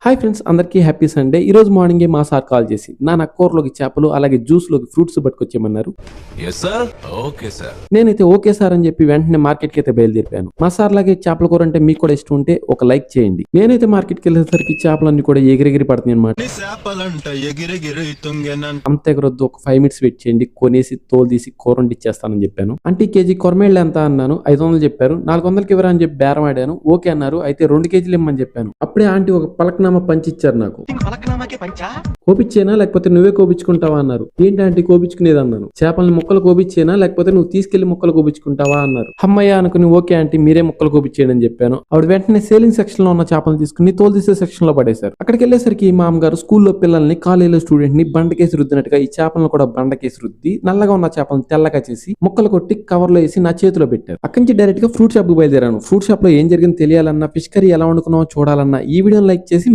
Hi friends, అందరికీ happy Sunday. ఈ రోజు మార్నింగే మా సార్ కాల్ చేసి నా కూరలోకి చేపలు అలాగే జ్యూస్ లోకి ఫ్రూట్స్ పట్టుకొచ్చేయమన్నారు. నేనైతే ఓకే సార్ అని చెప్పి వెంటనే మార్కెట్ కి అయితే బయలుదేరిపాను. మా సార్ లాగే చేపల కూర అంటే మీకు కూడా ఇష్టం ఉంటే ఒక లైక్ చేయండి. నేనైతే మార్కెట్ కి వెళ్ళేసరికి చేపలన్నీ కూడా ఎగిరెగిరి పడుతున్నాయి అనమాట. అంత ఎగరొద్దు, ఒక 5 minutes వెయిట్ చేయండి, కొనేసి తోలు తీసి కూర వండి ఇచ్చేస్తానని చెప్పాను. అంటే కేజీ కొరమేళ్ళు ఎంత అన్నాను. 500 చెప్పారు. 400కి ఇవ్వరా అని చెప్పి బేరం ఆడాను. ఓకే అన్నారు. అయితే 2 కేజీలు ఇమ్మని చెప్పాను. అప్పుడే ఆంటీ ఒక పలకనామా పంచి ఇచ్చారు నాకు. కోపించేనా లేకపోతే నువ్వే కోపించుకుంటావా అన్నారు. ఏంటంటే కోపించుకునేది అన్నాను. చేపల్ని ముక్కలు కోపించేనా లేకపోతే నువ్వు తీసుకెళ్లి ముక్కలు కోపించుకుంటావా అన్నారు. అమ్మయ్య అనుకుని ఓకే ఆంటీ మీరే ముక్కలు కోపించేయండి అని చెప్పాను. ఆవిడ వెంటనే సేలింగ్ సెక్షన్ లో ఉన్న చేపలు తీసుకుని తోలు తీసే సెక్షన్ లో పడేశారు. అక్కడికి వెళ్ళేసరికి మా అమ్మగారు స్కూల్లో పిల్లల్ని కాలేజీలో స్టూడెంట్ ని బండకేసి రుద్దినట్టుగా ఈ చేపలను కూడా బండకేసి రుద్ది నల్లగా ఉన్న చేపలను తెల్లగా చేసి ముక్కలు కొట్టి కవర్ లో వేసి నా చేతిలో పెట్టారు. అక్కడి నుంచి డైరెక్ట్ గా ఫ్రూట్ షాప్ కు బయలుదేరాను. ఫ్రూట్ షాప్ లో ఏం జరిగింది తెలియాలన్నా, ఫిష్ కర్రీ ఎలా వండుకున్నామో చూడాలన్నా ఈ వీడియోని లైక్ చేసి